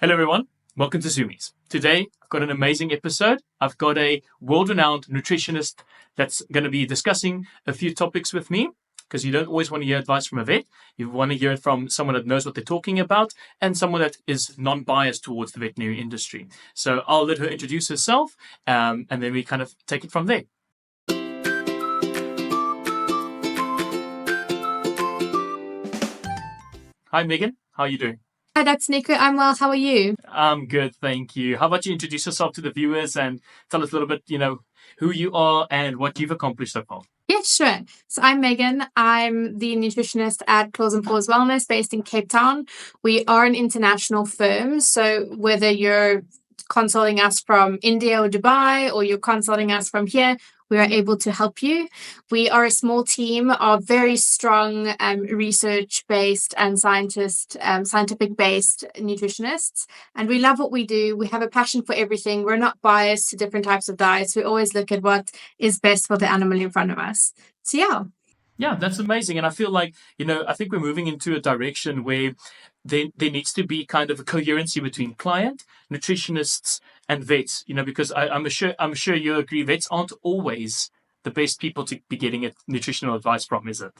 Hello everyone, welcome to Zoomies. Today I've got an amazing episode. I've got a world-renowned nutritionist that's going to be discussing a few topics with me, because you don't always want to hear advice from a vet. You want to hear it from someone that knows what they're talking about and someone that is non-biased towards the veterinary industry. So I'll let her introduce herself and then we kind of take it from there. Hi Megan, how are you doing? Hi, Dr. Nico. I'm well. How are you? I'm good, thank you. How about you introduce yourself to the viewers and tell us a little bit, who you are and what you've accomplished so far. Yeah, sure. So I'm Megan. I'm the nutritionist at Claws and Paws Wellness based in Cape Town. We are an international firm. So whether you're consulting us from India or Dubai, or you're consulting us from here, we are able to help you. We are a small team of very strong research-based and scientific-based nutritionists, and we love what we do. We have a passion for everything. We're not biased to different types of diets. We always look at what is best for the animal in front of us. So yeah. Yeah, that's amazing. And I feel like, I think we're moving into a direction where there needs to be kind of a coherency between client, nutritionists, and vets, because I'm sure you agree, vets aren't always the best people to be getting nutritional advice from, is it?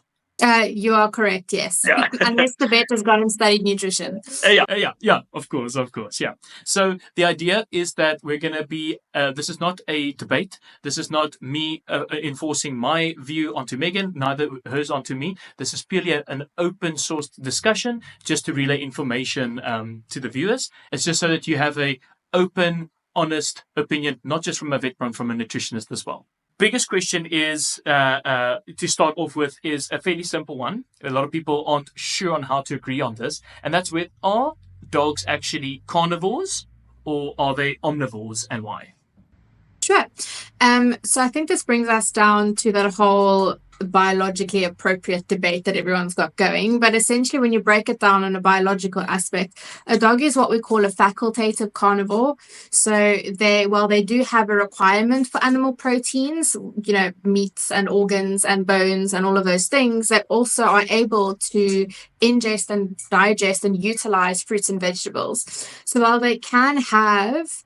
You are correct, yes. Yeah. Unless the vet has gone and studied nutrition. Yeah, of course, yeah. So the idea is that we're going to be, this is not a debate. This is not me enforcing my view onto Megan, neither hers onto me. This is purely an open source discussion just to relay information to the viewers. It's just so that you have a open, honest opinion, not just from a vet, but from a nutritionist as well. Biggest question is to start off with is a fairly simple one. A lot of people aren't sure on how to agree on this, and that's with, are dogs actually carnivores or are they omnivores, and why? Sure. So I think this brings us down to that whole biologically appropriate debate that everyone's got going. But essentially, when you break it down on a biological aspect, a dog is what we call a facultative carnivore. So they do have a requirement for animal proteins, meats and organs and bones and all of those things, that also are able to ingest and digest and utilize fruits and vegetables. So while they can have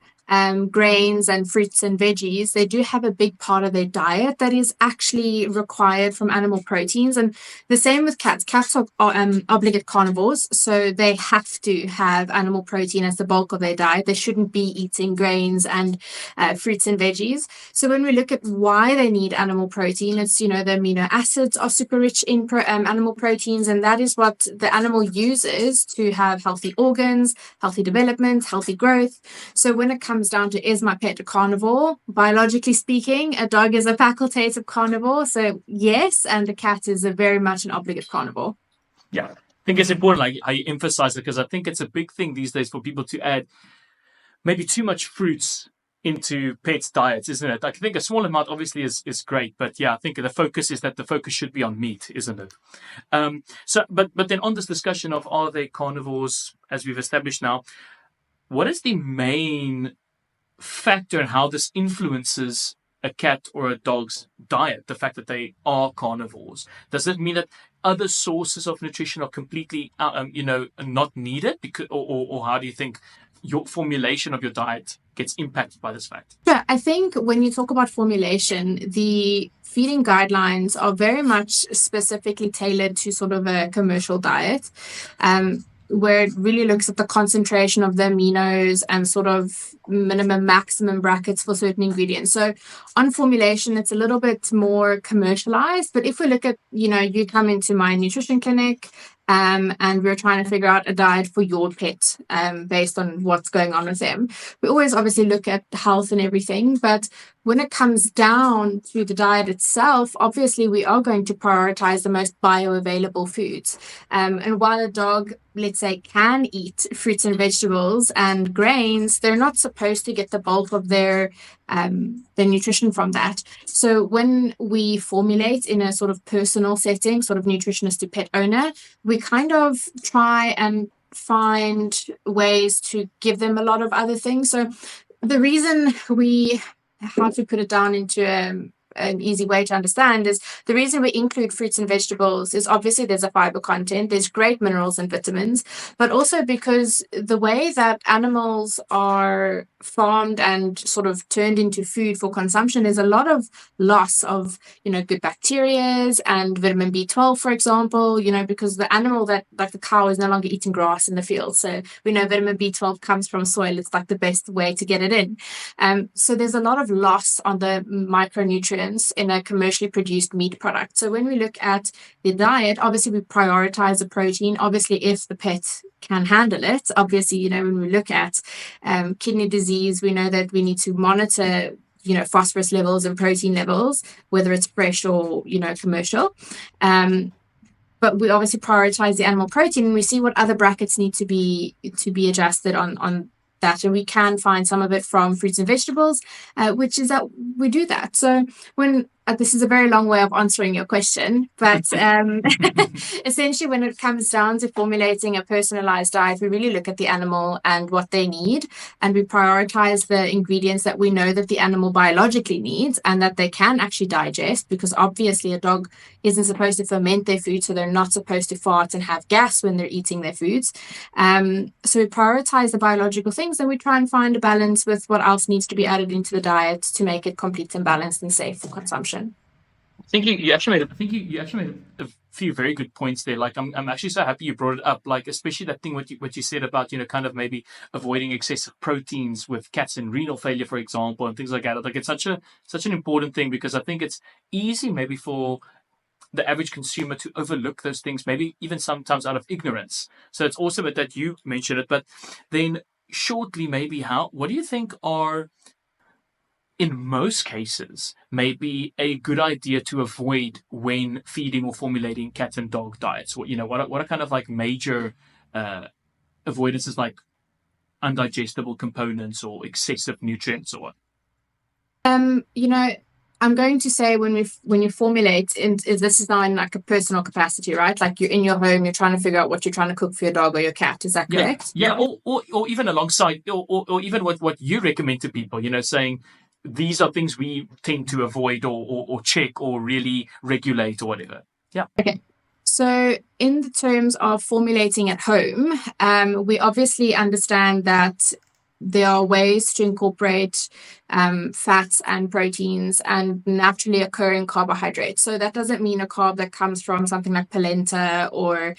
grains and fruits and veggies, they do have a big part of their diet that is actually required from animal proteins. And the same with cats. Cats are obligate carnivores, so they have to have animal protein as the bulk of their diet. They shouldn't be eating grains and fruits and veggies. So when we look at why they need animal protein, it's, the amino acids are super rich in animal proteins, and that is what the animal uses to have healthy organs, healthy development, healthy growth. So when it comes down to, is my pet a carnivore? Biologically speaking, a dog is a facultative carnivore. So yes, and the cat is very much an obligate carnivore. Yeah, I think it's important, like how you emphasize it, because I think it's a big thing these days for people to add maybe too much fruits into pets' diets, isn't it? I think a small amount obviously is great, but yeah, I think the focus should be on meat, isn't it? But then on this discussion of, are they carnivores, as we've established now, what is the main factor in how this influences a cat or a dog's diet, the fact that they are carnivores? Does it mean that other sources of nutrition are completely not needed, because or how do you think your formulation of your diet gets impacted by this fact? Sure. I think when you talk about formulation, the feeding guidelines are very much specifically tailored to sort of a commercial diet, where it really looks at the concentration of the aminos and sort of minimum maximum brackets for certain ingredients. So on formulation, it's a little bit more commercialized. But if we look at, you come into my nutrition clinic and we're trying to figure out a diet for your pet based on what's going on with them. We always obviously look at health and everything, but when it comes down to the diet itself, obviously we are going to prioritize the most bioavailable foods. And while a dog, let's say, can eat fruits and vegetables and grains, they're not supposed to get the bulk of their nutrition from that. So when we formulate in a sort of personal setting, sort of nutritionist to pet owner, we kind of try and find ways to give them a lot of other things. So the reason we have to put it down into an easy way to understand is the reason we include fruits and vegetables is obviously there's a fiber content, there's great minerals and vitamins, but also because the way that animals are farmed and sort of turned into food for consumption, there's a lot of loss of, good bacteria and vitamin B12, for example, because the animal that, like the cow, is no longer eating grass in the field. So we know vitamin B12 comes from soil. It's like the best way to get it in. So there's a lot of loss on the micronutrients in a commercially produced meat product. So when we look at the diet, obviously we prioritize the protein. Obviously, if the pet can handle it, obviously, when we look at kidney disease, we know that we need to monitor phosphorus levels and protein levels, whether it's fresh or commercial. But we obviously prioritize the animal protein, and we see what other brackets need to be adjusted on that, and we can find some of it from fruits and vegetables, which is that we do that. So when this is a very long way of answering your question, but essentially when it comes down to formulating a personalized diet, we really look at the animal and what they need, and we prioritize the ingredients that we know that the animal biologically needs and that they can actually digest, because obviously a dog isn't supposed to ferment their food, so they're not supposed to fart and have gas when they're eating their foods. So we prioritize the biological things, and we try and find a balance with what else needs to be added into the diet to make it complete and balanced and safe for consumption. I think you actually made a few very good points there. Like I'm actually so happy you brought it up. Like especially that thing what you said about kind of maybe avoiding excessive proteins with cats and renal failure, for example, and things like that. Like it's such an important thing, because I think it's easy maybe for the average consumer to overlook those things, maybe even sometimes out of ignorance. So it's awesome that you mentioned it. But then shortly, maybe what do you think are, in most cases, maybe a good idea to avoid when feeding or formulating cat and dog diets? What are kind of like major avoidances, like undigestible components or excessive nutrients or what? I'm going to say when you formulate, this is now in like a personal capacity, right? Like you're in your home, you're trying to figure out what you're trying to cook for your dog or your cat. Is that correct? Yeah. Or even alongside, or even what you recommend to people, saying these are things we tend to avoid or check or really regulate or whatever. Yeah. Okay. So in the terms of formulating at home, we obviously understand that there are ways to incorporate fats and proteins and naturally occurring carbohydrates. So that doesn't mean a carb that comes from something like polenta or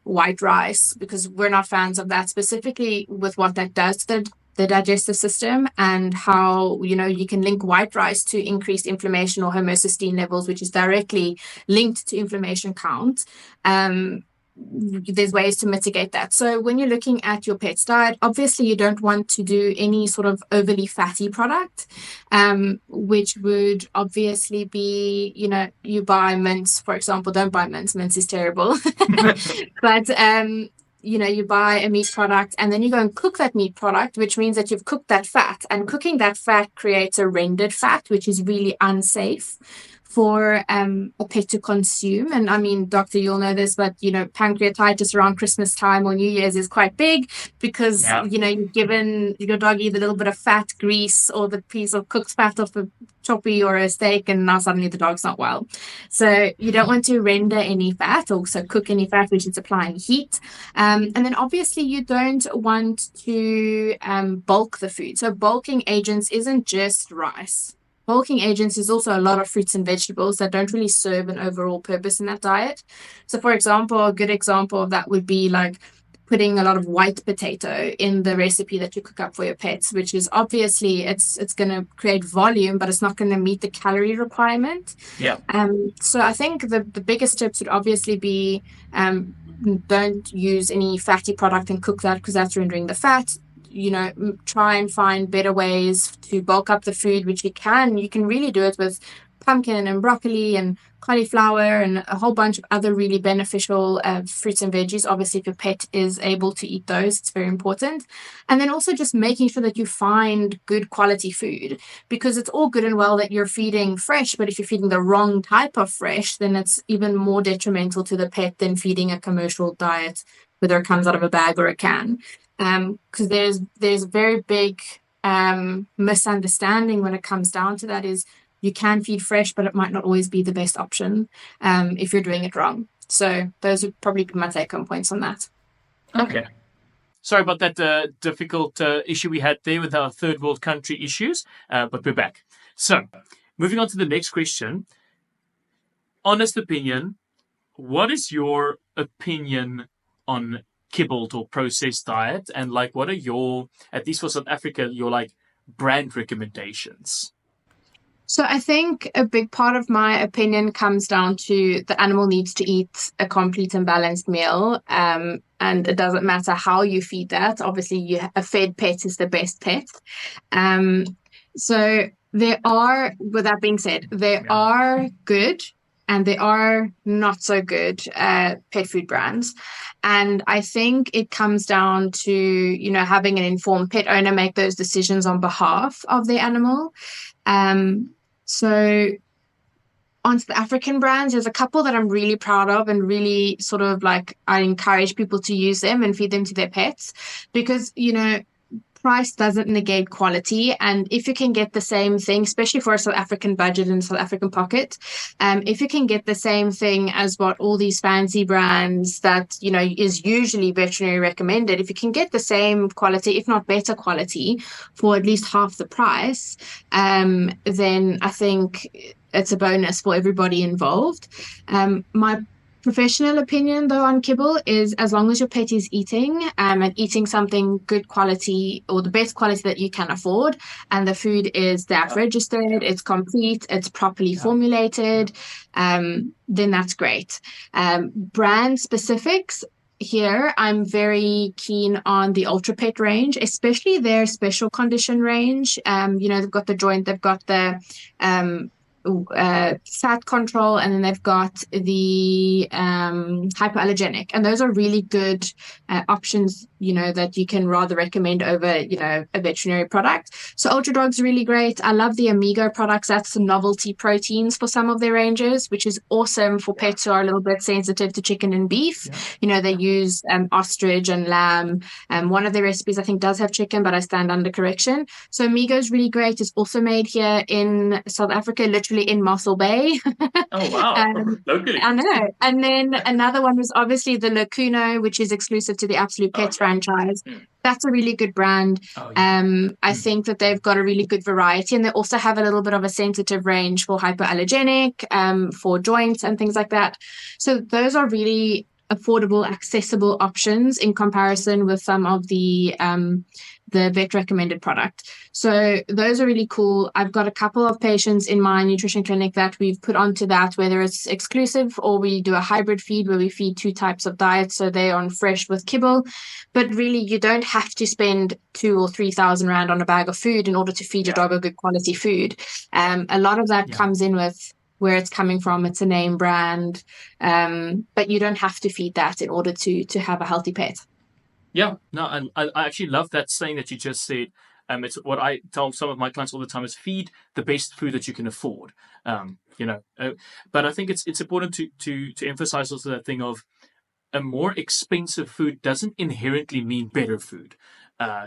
white rice, because we're not fans of that, specifically with what that does to the digestive system, and how you can link white rice to increased inflammation or homocysteine levels, which is directly linked to inflammation count. There's ways to mitigate that. So when you're looking at your pet's diet, obviously you don't want to do any sort of overly fatty product, which would obviously be, you buy mince, for example. Don't buy mince. Mince is terrible. But you buy a meat product and then you go and cook that meat product, which means that you've cooked that fat, and cooking that fat creates a rendered fat, which is really unsafe for a pet to consume. And I mean, doctor, you'll know this, but pancreatitis around Christmas time or New Year's is quite big, because you've given your dog either a little bit of fat, grease, or the piece of cooked fat off a choppy or a steak, and now suddenly the dog's not well. So you don't want to render any fat, or so cook any fat, which is applying heat. And then obviously you don't want to bulk the food. So bulking agents isn't just rice. Bulking agents is also a lot of fruits and vegetables that don't really serve an overall purpose in that diet. So for example, a good example of that would be like putting a lot of white potato in the recipe that you cook up for your pets, which is obviously it's going to create volume, but it's not going to meet the calorie requirement. Yeah. So I think the biggest tips would obviously be don't use any fatty product and cook that, because that's rendering the fat. Try and find better ways to bulk up the food, which you can really do it with pumpkin and broccoli and cauliflower and a whole bunch of other really beneficial fruits and veggies. Obviously, if your pet is able to eat those, it's very important. And then also just making sure that you find good quality food, because it's all good and well that you're feeding fresh, but if you're feeding the wrong type of fresh, then it's even more detrimental to the pet than feeding a commercial diet, whether it comes out of a bag or a can. Because there's a very big misunderstanding when it comes down to that, is You can feed fresh, but it might not always be the best option if you're doing it wrong. So those would probably be my take-home points on that. Okay. Sorry about that difficult issue we had there with our third world country issues, but we're back. So, moving on to the next question. Honest opinion, what is your opinion on kibbled or processed diet? And like, what are your, at least for South Africa, your like brand recommendations? So I think a big part of my opinion comes down to the animal needs to eat a complete and balanced meal. And it doesn't matter how you feed that. Obviously, a fed pet is the best pet. So there are, with that being said, there are good and there are not so good pet food brands. And I think it comes down to, you know, having an informed pet owner make those decisions on behalf of the animal. So on the African brands, there's a couple that I'm really proud of and really sort of like I encourage people to use them and feed them to their pets because, you know, price doesn't negate quality. And if you can get the same thing, especially for a South African budget and South African pocket, if you can get the same thing as what all these fancy brands that, you know, is usually veterinary recommended, if you can get the same quality, if not better quality for at least half the price, then I think it's a bonus for everybody involved. My professional opinion, though, on kibble is as long as your pet is eating and eating something good quality or the best quality that you can afford, and the food is DAF registered, it's complete, it's properly formulated, then that's great. Brand specifics. Here, I'm very keen on the Ultra Pet range, especially their special condition range. You know, they've got the joint, they've got the fat control, and then they've got the hypoallergenic, and those are really good options, you know, that you can rather recommend over, you know, a veterinary product. So Ultra Dog's really great. I love the Amigo products. That's some novelty proteins for some of their ranges, which is awesome for pets who are a little bit sensitive to chicken and beef. You know, they use ostrich and lamb. One of their recipes I think does have chicken, but I stand under correction. So Amigo's really great. It's also made here in South Africa, literally in Mossel Bay. Oh, wow. Locally. I know. And then another one was obviously the Lacuno, which is exclusive to the Absolute Pets franchise. That's a really good brand. I think that they've got a really good variety, and they also have a little bit of a sensitive range for hypoallergenic, for joints and things like that. So those are really affordable, accessible options in comparison with some of the vet recommended product. So those are really cool. I've got a couple of patients in my nutrition clinic that we've put onto that, whether it's exclusive or we do a hybrid feed where we feed two types of diets. So they're on fresh with kibble, but really you don't have to spend 2,000 or 3,000 Rand on a bag of food in order to feed your dog a good quality food. A lot of that comes in with where it's coming from. It's a name brand, but you don't have to feed that in order to have a healthy pet. Yeah, no, and I actually love that saying that you just said. It's what I tell some of my clients all the time: is feed the best food that you can afford. You know, but I think it's important to emphasize also that thing of a more expensive food doesn't inherently mean better food.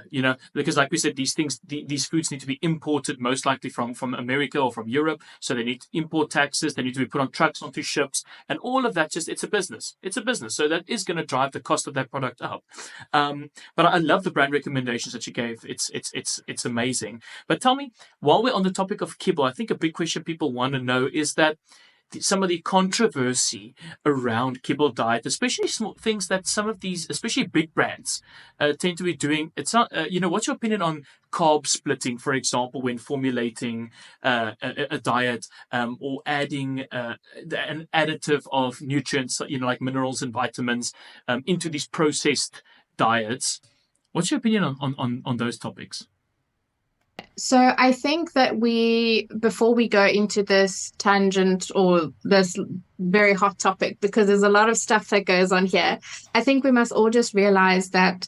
You know, because like we said, these things, these foods need to be imported most likely from America or from Europe. So they need import taxes. They need to be put on trucks, onto ships, and all of that. Just it's a business. It's a business. So that is going to drive the cost of that product up. But I love the brand recommendations that you gave. It's amazing. But tell me, while we're on the topic of kibble, I think a big question people want to know is that some of the controversy around kibble diet, especially small things that some of these, especially big brands, tend to be doing. It's not, you know, what's your opinion on carb splitting, for example, when formulating a diet, or adding an additive of nutrients, you know, like minerals and vitamins, into these processed diets? What's your opinion on those topics? So I think that before we go into this tangent or this very hot topic, because there's a lot of stuff that goes on here, I think we must all just realize that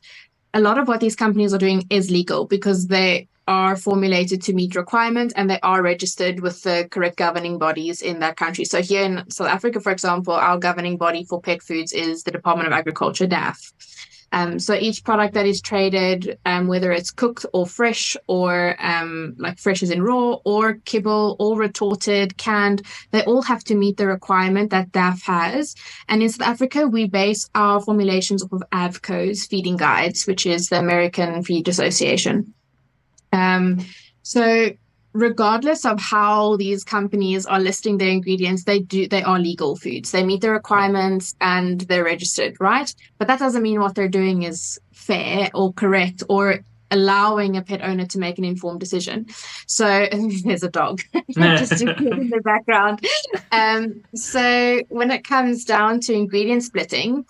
a lot of what these companies are doing is legal because they are formulated to meet requirements and they are registered with the correct governing bodies in that country. So here in South Africa, for example, our governing body for pet foods is the Department of Agriculture, DAF. So each product that is traded, whether it's cooked or fresh, or like fresh as in raw, or kibble, or retorted, canned, they all have to meet the requirement that DAF has. And in South Africa, we base our formulations off of AVCO's feeding guides, which is the American Feed Association. So regardless of how these companies are listing their ingredients, they are legal foods. They meet the requirements and they're registered, right? But that doesn't mean what they're doing is fair or correct or allowing a pet owner to make an informed decision. So there's a dog just in the background. So when it comes down to ingredient splitting,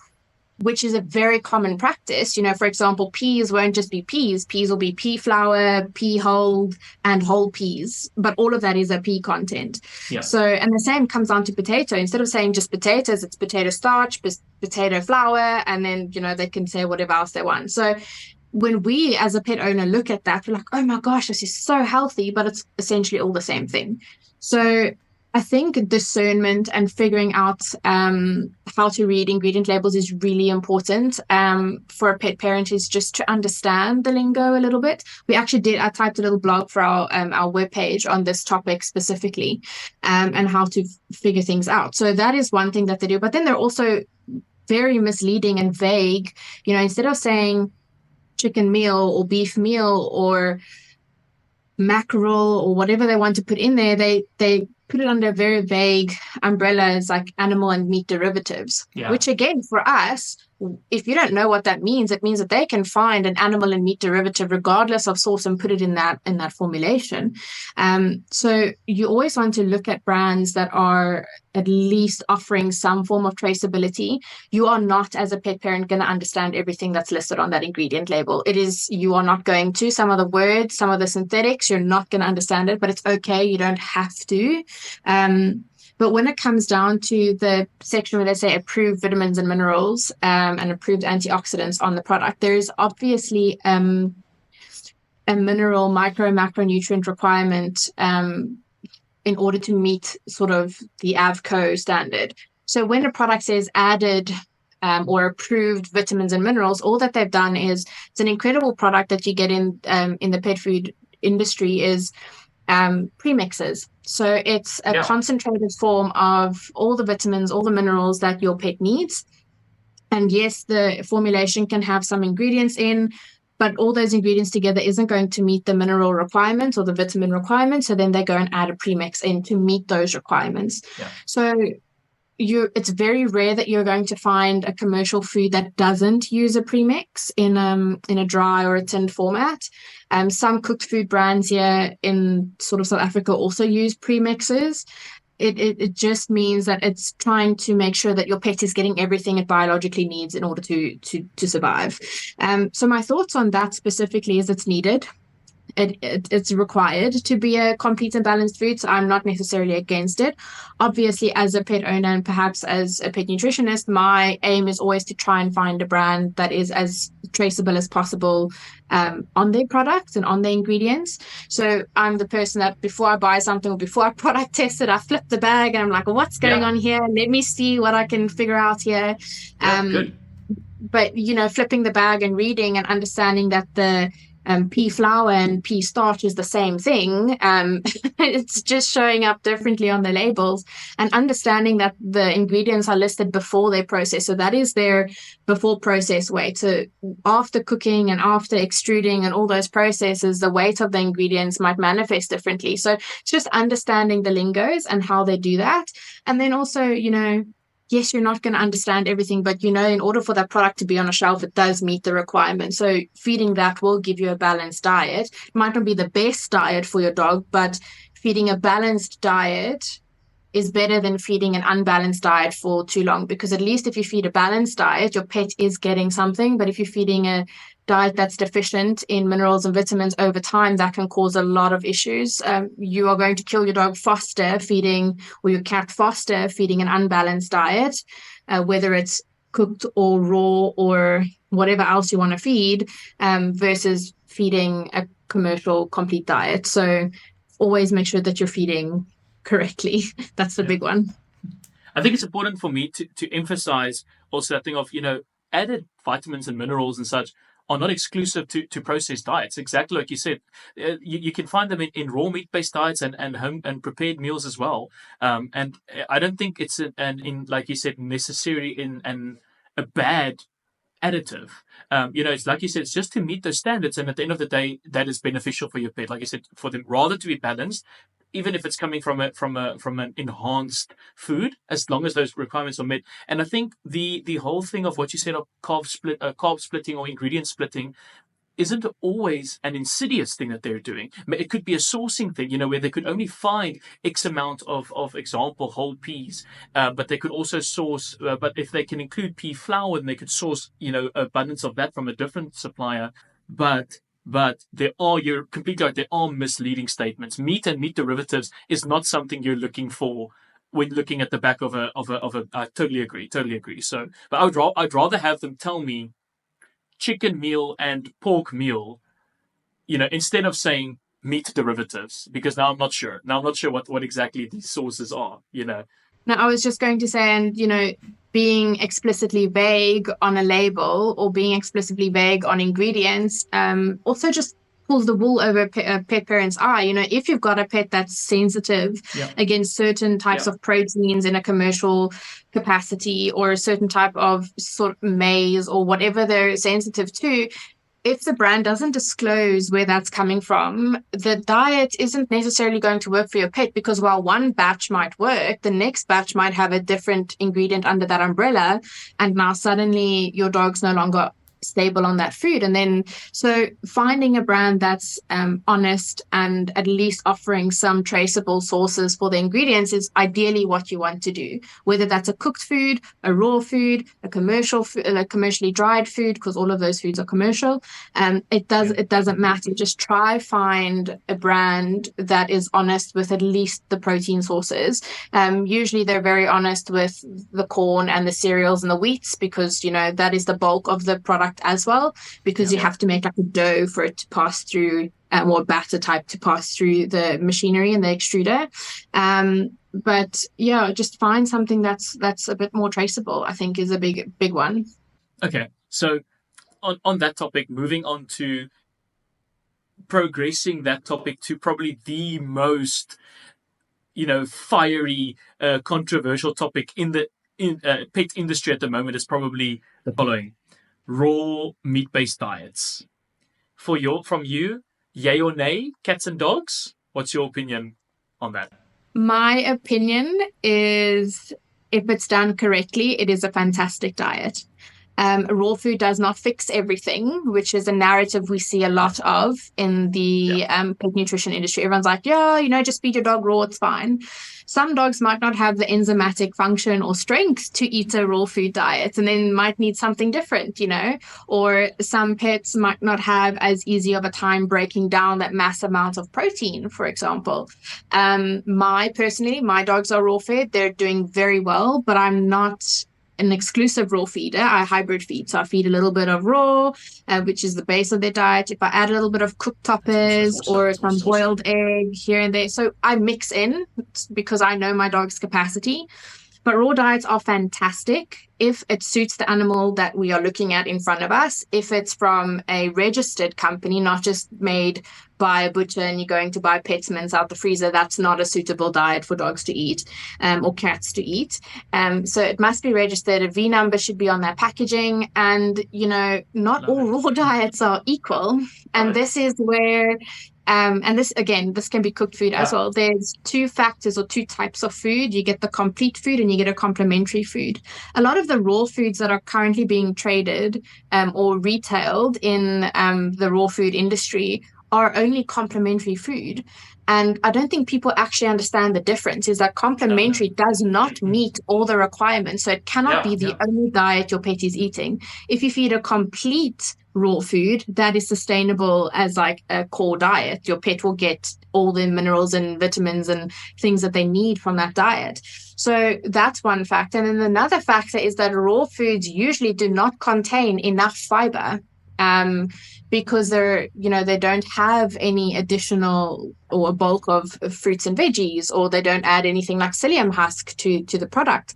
which is a very common practice. For example, peas won't just be peas. Peas will be pea flour, pea hulled, and whole peas. But all of that is a pea content. Yeah. So, and the same comes down to potato. Instead of saying just potatoes, it's potato starch, potato flour, and then, they can say whatever else they want. So when we as a pet owner look at that, we're like, oh my gosh, this is so healthy, but it's essentially all the same thing. So I think discernment and figuring out how to read ingredient labels is really important for a pet parent, is just to understand the lingo a little bit. I typed a little blog for our webpage on this topic specifically, and how to figure things out. So that is one thing that they do. But then they're also very misleading and vague. Instead of saying chicken meal or beef meal or mackerel or whatever they want to put in there, they put it under very vague umbrellas like animal and meat derivatives, which again, for us, if you don't know what that means, it means that they can find an animal and meat derivative regardless of source and put it in that formulation. So you always want to look at brands that are at least offering some form of traceability. You are not, as a pet parent, going to understand everything that's listed on that ingredient label. You are not going to. Some of the words, some of the synthetics, you're not going to understand it, but it's okay. You don't have to. But when it comes down to the section where they say approved vitamins and minerals and approved antioxidants on the product, there is obviously a mineral, macronutrient requirement in order to meet sort of the AVCO standard. So when a product says added or approved vitamins and minerals, all that they've done is, it's an incredible product that you get in the pet food industry, is premixes. So it's a concentrated form of all the vitamins, all the minerals that your pet needs. And yes, the formulation can have some ingredients in, but all those ingredients together isn't going to meet the mineral requirements or the vitamin requirements. So then they go and add a premix in to meet those requirements. Yeah. So it's very rare that you're going to find a commercial food that doesn't use a premix in a dry or a tinned format. Some cooked food brands here in sort of South Africa also use premixes. It just means that it's trying to make sure that your pet is getting everything it biologically needs in order to survive. So my thoughts on that specifically is it's needed. It's required to be a complete and balanced food, so I'm not necessarily against it. Obviously, as a pet owner and perhaps as a pet nutritionist, my aim is always to try and find a brand that is as traceable as possible on their products and on their ingredients. So I'm the person that before I buy something or before I product test it, I flip the bag and I'm like, well, what's going on here? Let me see what I can figure out here. Good. But, flipping the bag and reading and understanding that the pea flour and pea starch is the same thing. It's just showing up differently on the labels, and understanding that the ingredients are listed before they process. So that is their before process weight. So after cooking and after extruding and all those processes, the weight of the ingredients might manifest differently. So it's just understanding the lingos and how they do that. And then also, yes, you're not going to understand everything, but in order for that product to be on a shelf, it does meet the requirements. So feeding that will give you a balanced diet. It might not be the best diet for your dog, but feeding a balanced diet is better than feeding an unbalanced diet for too long, because at least if you feed a balanced diet, your pet is getting something. But if you're feeding a diet that's deficient in minerals and vitamins over time, that can cause a lot of issues. You are going to kill your dog faster feeding, or your cat faster feeding an unbalanced diet, whether it's cooked or raw or whatever else you want to feed, versus feeding a commercial complete diet. So always make sure that you're feeding correctly. That's the big one. I think it's important for me to emphasize also that thing of, added vitamins and minerals and such are not exclusive to processed diets. Exactly like you said, you can find them in raw meat-based diets and home and prepared meals as well. And I don't think it's in like you said necessarily in a bad additive. It's like you said, it's just to meet those standards, and at the end of the day, that is beneficial for your pet. Like you said, for them rather to be balanced, even if it's coming from an enhanced food, as long as those requirements are met. And I think the whole thing of what you said of carb splitting or ingredient splitting isn't always an insidious thing that they're doing. It could be a sourcing thing, where they could only find X amount of example, whole peas, but they could also source, but if they can include pea flour, then they could source, abundance of that from a different supplier. But you're completely right, there are misleading statements. Meat and meat derivatives is not something you're looking for when looking at the back of a. I totally agree. So, but I'd rather have them tell me chicken meal and pork meal, instead of saying meat derivatives, because now I'm not sure. What exactly these sources are, Now, I was just going to say, and, being explicitly vague on a label or being explicitly vague on ingredients also just pulls the wool over a pet parent's eye. If you've got a pet that's sensitive against certain types of proteins in a commercial capacity, or a certain type of sort of maize or whatever they're sensitive to, if the brand doesn't disclose where that's coming from, the diet isn't necessarily going to work for your pet, because while one batch might work, the next batch might have a different ingredient under that umbrella, and now suddenly your dog's no longer stable on that food. And then so finding a brand that's honest and at least offering some traceable sources for the ingredients is ideally what you want to do, whether that's a cooked food, a raw food, a commercially dried food, because all of those foods are commercial. It doesn't matter. Just try find a brand that is honest with at least the protein sources. Usually they're very honest with the corn and the cereals and the wheats, because that is the bulk of the product as well, because you have to make like a dough for it to pass through, or batter type to pass through the machinery and the extruder. But just find something that's a bit more traceable, I think, is a big one. Okay, so on that topic, moving on to progressing that topic to probably the most fiery, controversial topic in the pet industry at the moment, is probably the following: raw meat-based diets. From you, yay or nay, cats and dogs? What's your opinion on that? My opinion is, if it's done correctly, it is a fantastic diet. Raw food does not fix everything, which is a narrative we see a lot of in the pet nutrition industry. Everyone's like, just feed your dog raw, it's fine. Some dogs might not have the enzymatic function or strength to eat a raw food diet, and then might need something different, or some pets might not have as easy of a time breaking down that mass amount of protein, for example. My dogs are raw fed. They're doing very well, but I'm not an exclusive raw feeder. I hybrid feed. So I feed a little bit of raw, which is the base of their diet. If I add a little bit of cooked toppers or some boiled egg here and there. So I mix in because I know my dog's capacity. But raw diets are fantastic if it suits the animal that we are looking at in front of us. If it's from a registered company, not just made by a butcher and you're going to buy pet mince out the freezer, that's not a suitable diet for dogs to eat or cats to eat. So it must be registered. A V number should be on their packaging. And, not all raw diets are equal. And this is where... and this can be cooked food as well. There's two factors or two types of food. You get the complete food and you get a complementary food. A lot of the raw foods that are currently being traded or retailed in the raw food industry are only complementary food. And I don't think people actually understand the difference, is that complementary does not meet all the requirements. So it cannot be the only diet your pet is eating. If you feed a complete raw food that is sustainable as like a core diet, your pet will get all the minerals and vitamins and things that they need from that diet. So that's one factor. And then another factor is that raw foods usually do not contain enough fiber. because they don't have any additional or a bulk of fruits and veggies, or they don't add anything like psyllium husk to the product.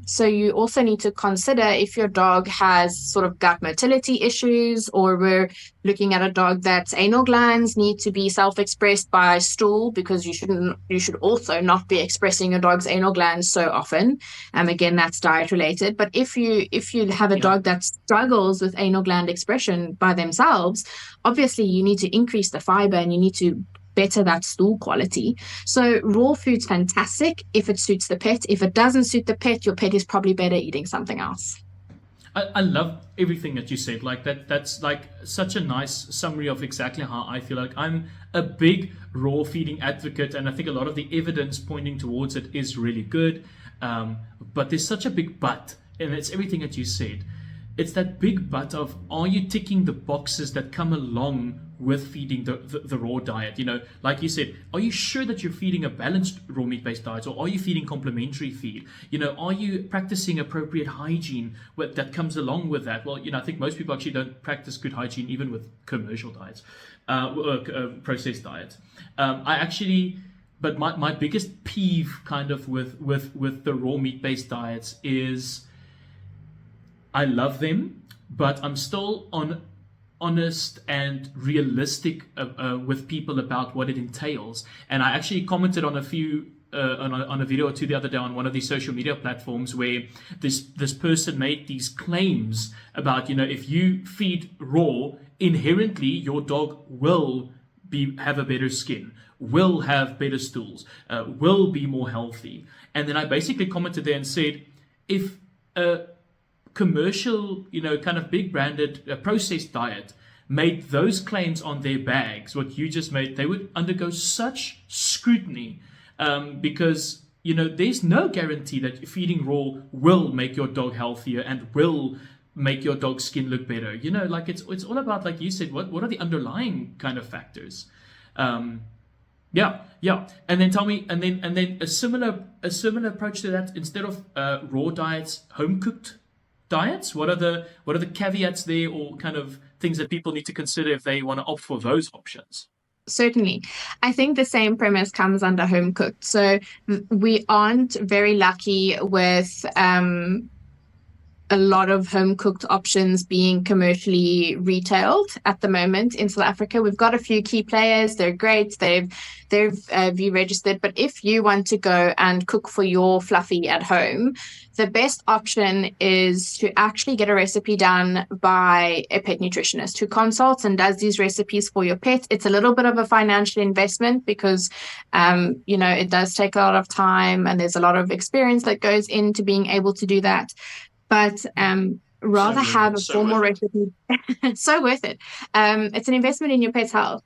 So you also need to consider if your dog has sort of gut motility issues, or we're looking at a dog that's anal glands need to be self-expressed by stool, because you should also not be expressing your dog's anal glands so often. Again, that's diet related. But if you have a dog that struggles with anal gland expression by themselves, obviously you need to increase the fiber and you need to better that stool quality. So raw food's fantastic if it suits the pet. If it doesn't suit the pet, your pet is probably better eating something else. I love everything that you said. Like that's like such a nice summary of exactly how I feel. Like I'm a big raw feeding advocate, and I think a lot of the evidence pointing towards it is really good. But there's such a big but, and it's everything that you said. It's that big but of, are you ticking the boxes that come along with feeding the raw diet? Like you said, are you sure that you're feeding a balanced raw meat-based diet, or are you feeding complementary feed? Are you practicing appropriate hygiene that comes along with that? Well, I think most people actually don't practice good hygiene even with commercial diets, processed diets. But my biggest peeve kind of with the raw meat-based diets is, I love them, but I'm still honest and realistic with people about what it entails. And I actually commented on a few on a video or two the other day on one of these social media platforms, where this person made these claims about, if you feed raw, inherently your dog will have a better skin, will have better stools, will be more healthy. And then I basically commented there and said, if a commercial, kind of big branded processed diet made those claims on their bags, what you just made, they would undergo such scrutiny, because there's no guarantee that feeding raw will make your dog healthier and will make your dog's skin look better. Like it's all about, like you said, what are the underlying kind of factors. Yeah. And then tell me, and then a similar approach to that, instead of raw diets, home cooked diets. What are the caveats there, or kind of things that people need to consider if they want to opt for those options? Certainly. I think the same premise comes under home cooked. So we aren't very lucky with a lot of home cooked options being commercially retailed at the moment in South Africa. We've got a few key players. They're great. They're VIE registered. But if you want to go and cook for your fluffy at home, the best option is to actually get a recipe done by a pet nutritionist who consults and does these recipes for your pet. It's a little bit of a financial investment because, it does take a lot of time, and there's a lot of experience that goes into being able to do that. But rather have a formal recipe. So worth it. It's an investment in your pet's health.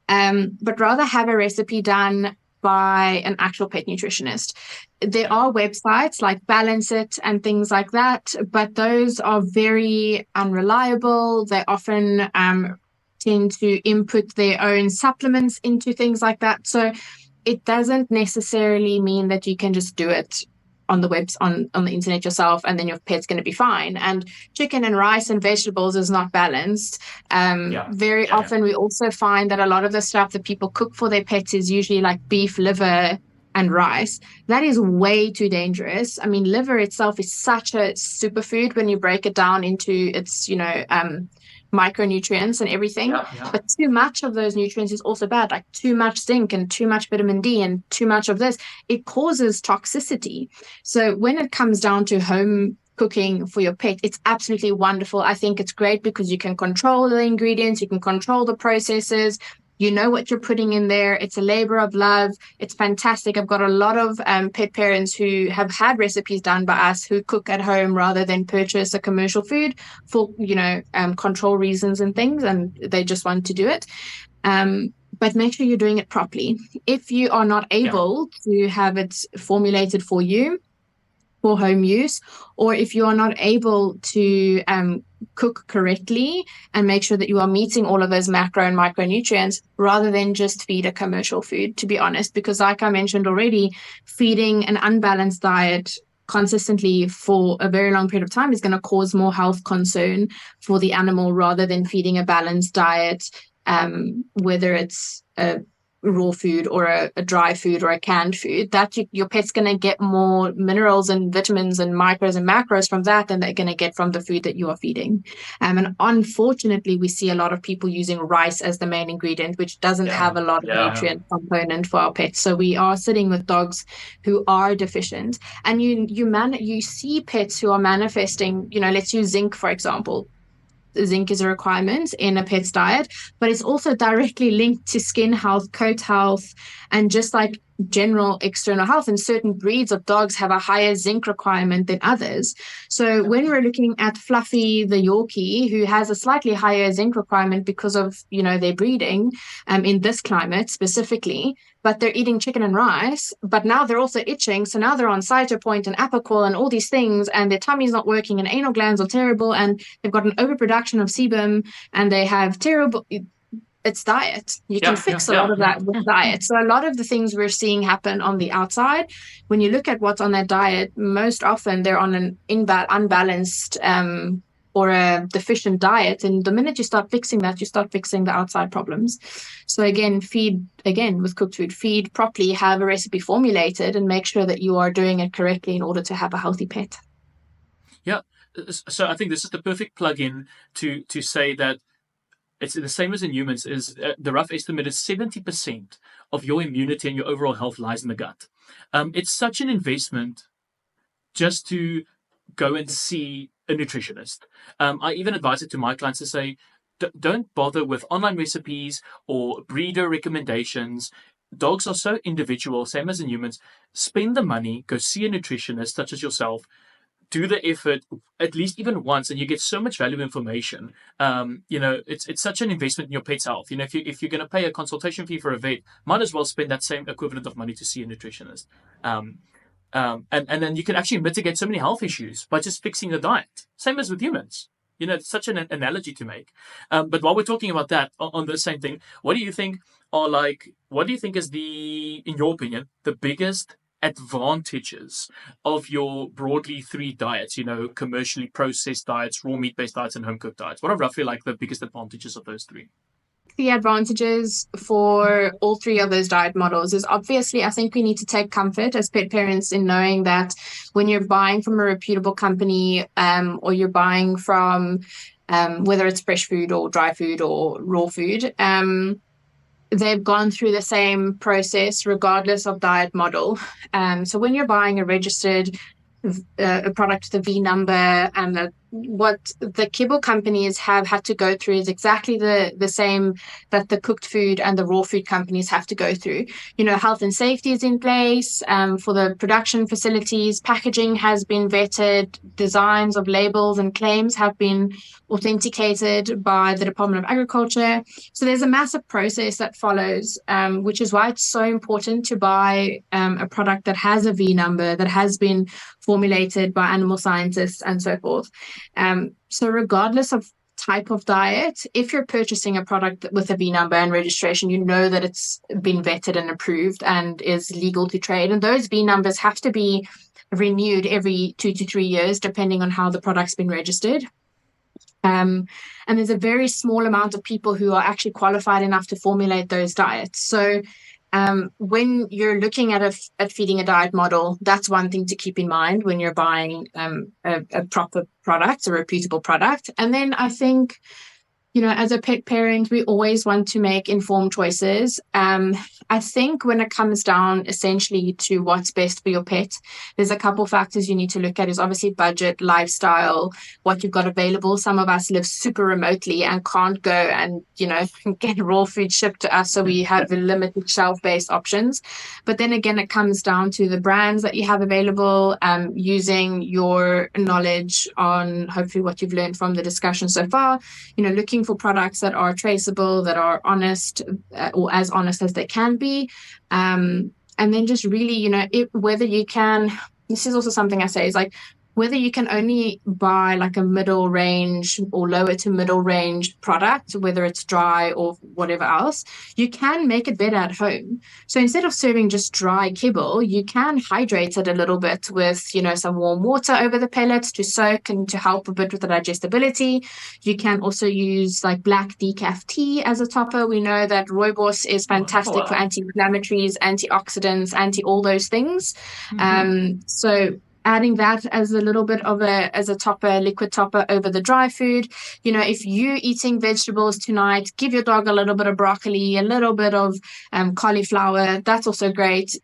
But rather have a recipe done by an actual pet nutritionist. There are websites like Balance It and things like that, but those are very unreliable. They often tend to input their own supplements into things like that. So it doesn't necessarily mean that you can just do it on the webs on the internet yourself and then your pet's going to be fine. And chicken and rice and vegetables is not balanced. Very often we also find that a lot of the stuff that people cook for their pets is usually like beef liver and rice. That is way too dangerous. I mean, liver itself is such a superfood when you break it down into its micronutrients and everything, but too much of those nutrients is also bad. Like too much zinc and too much vitamin D and too much of this, it causes toxicity. So when it comes down to home cooking for your pet, it's absolutely wonderful. I think it's great because you can control the ingredients, you can control the processes, you know what you're putting in there. It's a labor of love. It's fantastic. I've got a lot of pet parents who have had recipes done by us who cook at home rather than purchase a commercial food for, control reasons and things, and they just want to do it. But make sure you're doing it properly. If you are not able to have it formulated for you for home use, or if you are not able to cook correctly and make sure that you are meeting all of those macro and micronutrients, rather than just feed a commercial food, to be honest, because like I mentioned already, feeding an unbalanced diet consistently for a very long period of time is going to cause more health concern for the animal rather than feeding a balanced diet, whether it's a raw food or a dry food or a canned food, that your pet's going to get more minerals and vitamins and micros and macros from that than they're going to get from the food that you are feeding. And unfortunately, we see a lot of people using rice as the main ingredient, which doesn't have a lot of nutrient component for our pets. So we are sitting with dogs who are deficient, and you see pets who are manifesting, let's use zinc, for example. Zinc is a requirement in a pet's diet, but it's also directly linked to skin health, coat health, and just like general external health. And certain breeds of dogs have a higher zinc requirement than others. So when we're looking at Fluffy, the Yorkie, who has a slightly higher zinc requirement because of, their breeding in this climate specifically, but they're eating chicken and rice, but now they're also itching. So now they're on Cytopoint and Apoquel and all these things, and their tummy's not working and anal glands are terrible, and they've got an overproduction of sebum, and they have terrible... It's diet. You can fix a lot of that with diet. So a lot of the things we're seeing happen on the outside, when you look at what's on their diet, most often they're on an unbalanced or a deficient diet. And the minute you start fixing that, you start fixing the outside problems. So again, with cooked food, feed properly, have a recipe formulated, and make sure that you are doing it correctly in order to have a healthy pet. Yeah. So I think this is the perfect plug-in to say that it's the same as in humans. Is the rough estimate is 70% of your immunity and your overall health lies in the gut. It's such an investment just to go and see a nutritionist. I even advise it to my clients to say, don't bother with online recipes or breeder recommendations. Dogs are so individual, same as in humans. Spend the money, go see a nutritionist such as yourself. Do the effort at least even once, and you get so much valuable information. It's such an investment in your pet's health. If you're going to pay a consultation fee for a vet, might as well spend that same equivalent of money to see a nutritionist. And then you can actually mitigate so many health issues by just fixing the diet. Same as with humans. It's such an analogy to make. But while we're talking about that, on the same thing, what do you think is in your opinion, the biggest advantages of your broadly three diets, commercially processed diets, raw meat-based diets, and home-cooked diets? What are roughly like the biggest advantages of those three? The advantages for all three of those diet models is obviously, I think we need to take comfort as pet parents in knowing that when you're buying from a reputable company, or you're buying from whether it's fresh food or dry food or raw food, they've gone through the same process regardless of diet model. So when you're buying a registered a product with a V number, and what the kibble companies have had to go through is exactly the same that the cooked food and the raw food companies have to go through. Health and safety is in place for the production facilities. Packaging has been vetted. Designs of labels and claims have been authenticated by the Department of Agriculture. So there's a massive process that follows, which is why it's so important to buy a product that has a V number, that has been formulated by animal scientists and so forth. So regardless of type of diet, if you're purchasing a product with a V number and registration, you know that it's been vetted and approved and is legal to trade. And those V numbers have to be renewed every 2 to 3 years, depending on how the product's been registered. And there's a very small amount of people who are actually qualified enough to formulate those diets. So when you're looking at feeding a diet model, that's one thing to keep in mind when you're buying a proper product, a reputable product. And then I think, as a pet parent, we always want to make informed choices. I think when it comes down essentially to what's best for your pet, there's a couple factors you need to look at. Is obviously budget, lifestyle, what you've got available. Some of us live super remotely and can't go and, get raw food shipped to us. So we have limited shelf-based options. But then again, it comes down to the brands that you have available, using your knowledge on hopefully what you've learned from the discussion so far, looking for products that are traceable, that are honest, or as honest as they can be. And then just really, whether you can, this is also something I say, is like, whether you can only buy like a middle range or lower to middle range product, whether it's dry or whatever else, you can make it better at home. So instead of serving just dry kibble, you can hydrate it a little bit with, some warm water over the pellets to soak and to help a bit with the digestibility. You can also use like black decaf tea as a topper. We know that rooibos is fantastic for anti-inflammatories, antioxidants, anti all those things. So adding that as a little bit of as a topper, liquid topper over the dry food. If you're eating vegetables tonight, give your dog a little bit of broccoli, a little bit of cauliflower. That's also great.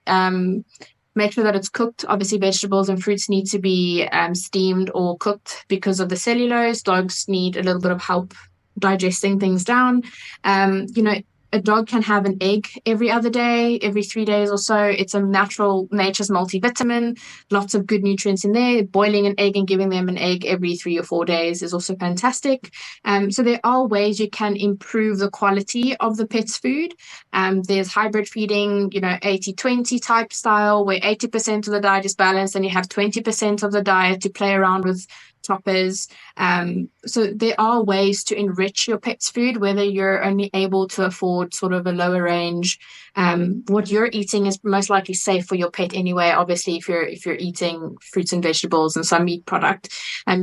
Make sure that it's cooked. Obviously, vegetables and fruits need to be steamed or cooked because of the cellulose. Dogs need a little bit of help digesting things down. A dog can have an egg every other day, every 3 days or so. It's a nature's multivitamin, lots of good nutrients in there. Boiling an egg and giving them an egg every 3 or 4 days is also fantastic. So there are ways you can improve the quality of the pet's food. There's hybrid feeding, 80-20 type style, where 80% of the diet is balanced and you have 20% of the diet to play around with toppers. So there are ways to enrich your pet's food, whether you're only able to afford sort of a lower range. What you're eating is most likely safe for your pet anyway. Obviously, if you're eating fruits and vegetables and some meat product,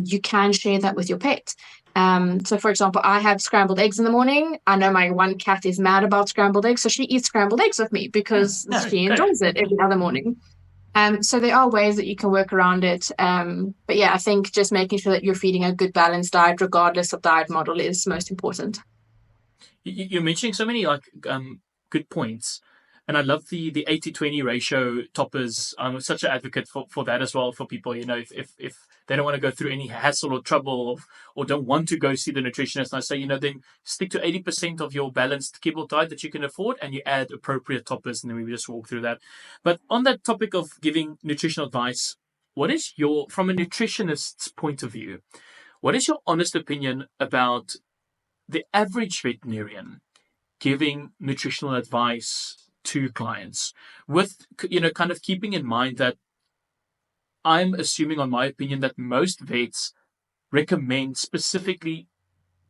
you can share that with your pet. So for example, I have scrambled eggs in the morning. I know my one cat is mad about scrambled eggs, so she eats scrambled eggs with me because she enjoys it every other morning. So there are ways that you can work around it. But yeah, I think just making sure that you're feeding a good balanced diet, regardless of diet model, is most important. You're mentioning so many good points. And I love the 80-20 ratio toppers. I'm such an advocate for that as well for people. If they don't want to go through any hassle or trouble or don't want to go see the nutritionist, I say, then stick to 80% of your balanced kibble diet that you can afford and you add appropriate toppers, and then we just walk through that. But on that topic of giving nutritional advice, what is from a nutritionist's point of view, what is your honest opinion about the average veterinarian giving nutritional advice to clients, with kind of keeping in mind that I'm assuming, on my opinion, that most vets recommend specifically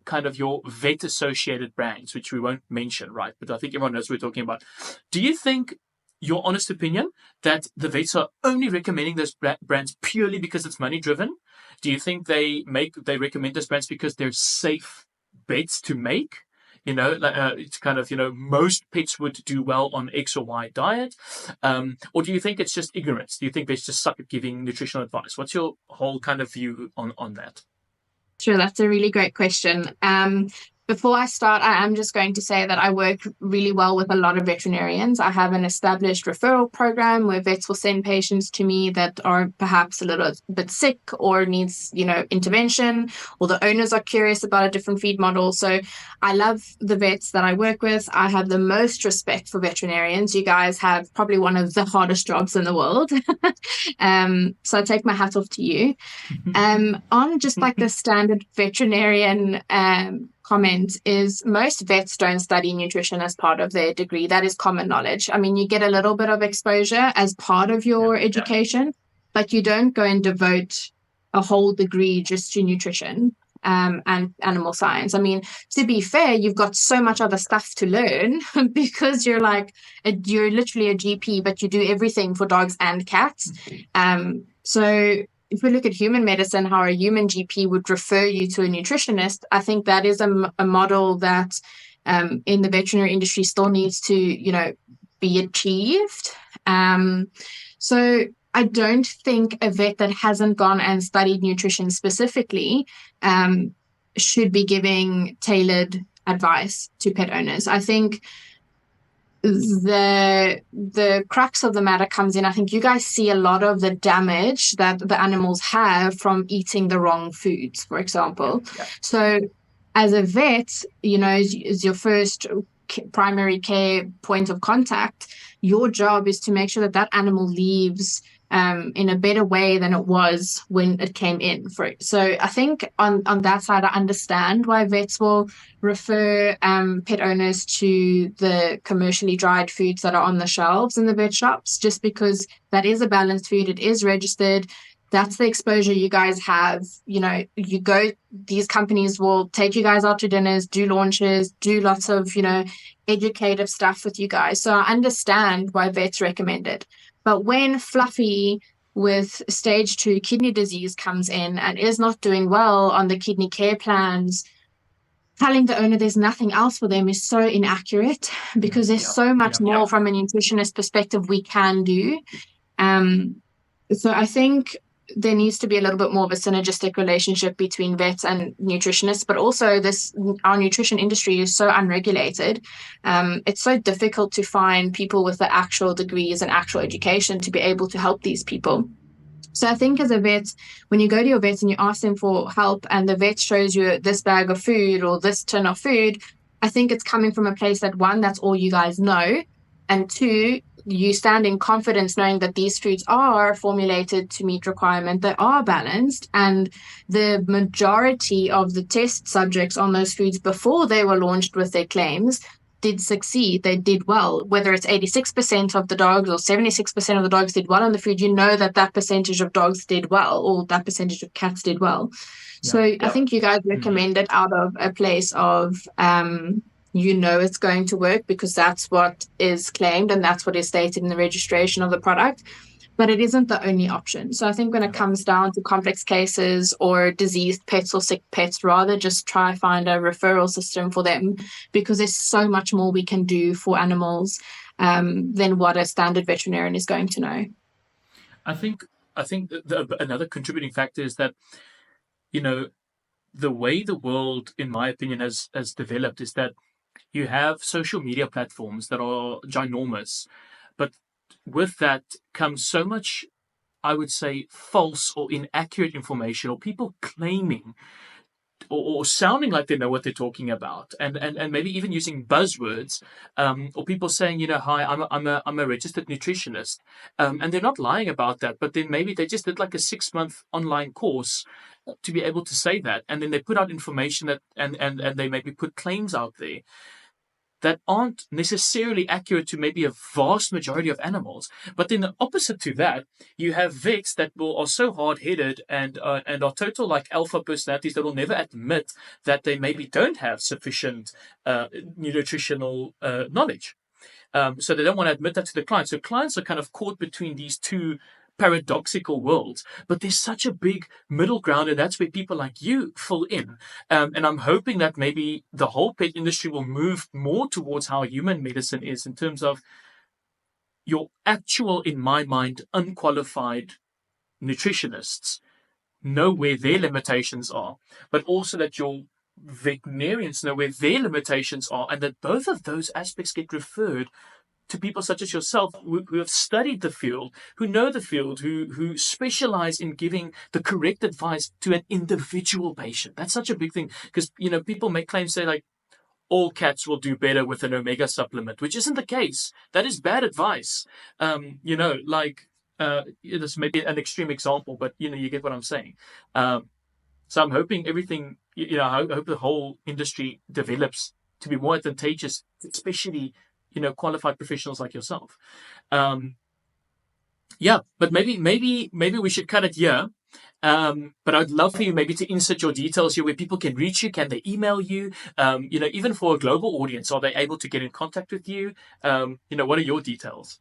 kind of your vet associated brands, which we won't mention, right? But I think everyone knows what we're talking about. Do you think, your honest opinion, that the vets are only recommending those brands purely because it's money driven? Do you think they recommend those brands because they're safe bets to make? It's kind of, most pets would do well on X or Y diet. Or do you think it's just ignorance? Do you think they just suck at giving nutritional advice? What's your whole kind of view on that? Sure, that's a really great question. Before I start, I am just going to say that I work really well with a lot of veterinarians. I have an established referral program where vets will send patients to me that are perhaps a little bit sick or needs, intervention, or the owners are curious about a different feed model. So I love the vets that I work with. I have the most respect for veterinarians. You guys have probably one of the hardest jobs in the world. So I take my hat off to you. On just like the standard veterinarian comment is, most vets don't study nutrition as part of their degree. That is common knowledge. I mean, you get a little bit of exposure as part of your education, but you don't go and devote a whole degree just to nutrition and animal science. I mean, to be fair, you've got so much other stuff to learn because you're literally a GP, but you do everything for dogs and cats. So if we look at human medicine, how a human GP would refer you to a nutritionist, I think that is a model that in the veterinary industry still needs to, be achieved. So I don't think a vet that hasn't gone and studied nutrition specifically should be giving tailored advice to pet owners. I think the crux of the matter comes in, I think you guys see a lot of the damage that the animals have from eating the wrong foods, for example. So as a vet, is your first primary care point of contact, your job is to make sure that animal leaves in a better way than it was when it came in. So I think on that side, I understand why vets will refer pet owners to the commercially dried foods that are on the shelves in the vet shops, just because that is a balanced food. It is registered. That's the exposure you guys have. You go, these companies will take you guys out to dinners, do launches, do lots of, educative stuff with you guys. So I understand why vets recommend it. But when Fluffy with stage 2 kidney disease comes in and is not doing well on the kidney care plans, telling the owner there's nothing else for them is so inaccurate, because there's so much more from a nutritionist perspective we can do. So I think there needs to be a little bit more of a synergistic relationship between vets and nutritionists, but also our nutrition industry is so unregulated. It's so difficult to find people with the actual degrees and actual education to be able to help these people. So I think as a vet, when you go to your vet and you ask them for help and the vet shows you this bag of food or this tin of food, I think it's coming from a place that, one, that's all you guys know, and two, you stand in confidence knowing that these foods are formulated to meet requirement, they are balanced, and the majority of the test subjects on those foods before they were launched with their claims did succeed. They did well. Whether it's 86% of the dogs or 76% of the dogs did well on the food, that percentage of dogs did well, or that percentage of cats did well. I think you guys recommend it out of a place of it's going to work because that's what is claimed and that's what is stated in the registration of the product. But it isn't the only option. So I think when it comes down to complex cases or diseased pets or sick pets, rather just try find a referral system for them, because there's so much more we can do for animals than what a standard veterinarian is going to know. I think another contributing factor is that, the way the world, in my opinion, has developed is that you have social media platforms that are ginormous, but with that comes so much, I would say, false or inaccurate information, or people claiming or sounding like they know what they're talking about, and maybe even using buzzwords, or people saying, hi, I'm a registered nutritionist, and they're not lying about that, but then maybe they just did like a 6-month online course to be able to say that, and then they put out information that and they maybe put claims out there that aren't necessarily accurate to maybe a vast majority of animals. But then the opposite to that, you have vets that are so hard-headed and are total like alpha personalities that will never admit that they maybe don't have sufficient nutritional knowledge. So they don't want to admit that to the client. So clients are kind of caught between these two paradoxical worlds, but there's such a big middle ground, and that's where people like you fill in. And I'm hoping that maybe the whole pet industry will move more towards how human medicine is, in terms of your actual, in my mind, unqualified nutritionists know where their limitations are, but also that your veterinarians know where their limitations are, and that both of those aspects get referred to people such as yourself who have studied the field, who know the field, who specialize in giving the correct advice to an individual patient. That's such a big thing, because people make claims, say like all cats will do better with an omega supplement, which isn't the case. That is bad advice. This may be an extreme example, but you get what I'm saying. So I'm hoping everything, I hope the whole industry develops to be more advantageous, especially qualified professionals like yourself. But maybe we should cut it here. But I'd love for you maybe to insert your details here where people can reach you. Can they email you? Even for a global audience, are they able to get in contact with you? What are your details?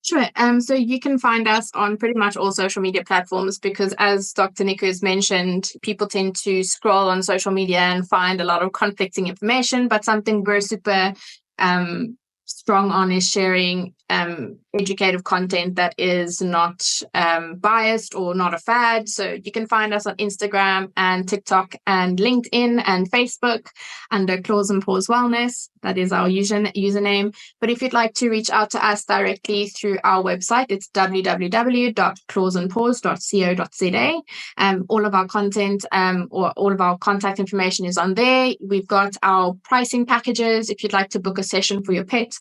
Sure. So you can find us on pretty much all social media platforms, because as Dr. Nico has mentioned, people tend to scroll on social media and find a lot of conflicting information, but something we're super strong on is sharing educative content that is not biased or not a fad. So you can find us on Instagram and TikTok and LinkedIn and Facebook under Claws and Paws Wellness. That is our username. But if you'd like to reach out to us directly through our website, it's www.clawsandpaws.co.za. All of our content or all of our contact information is on there. We've got our pricing packages if you'd like to book a session for your pet.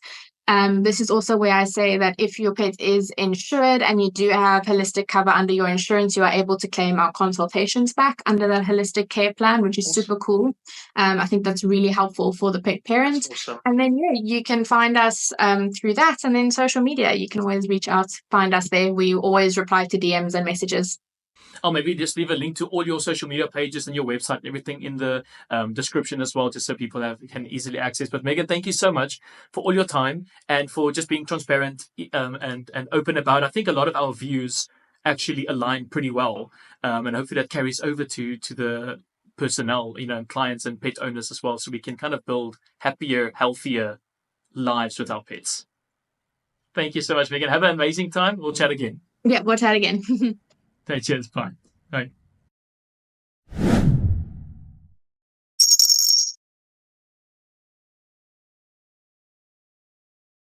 This is also where I say that if your pet is insured and you do have holistic cover under your insurance, you are able to claim our consultations back under that holistic care plan, which is super cool. I think that's really helpful for the pet parent. Awesome. And then, you can find us through that. And then social media, you can always reach out, find us there. We always reply to DMs and messages. I'll maybe just leave a link to all your social media pages and your website, everything in the description as well, just so people can easily access. But Megan, thank you so much for all your time and for just being transparent and open about. I think a lot of our views actually align pretty well, and hopefully that carries over to the personnel, and clients and pet owners as well, so we can kind of build happier, healthier lives with our pets. Thank you so much, Megan. Have an amazing time. We'll chat again. Yeah, we'll chat again. Okay, cheers. Bye. Bye.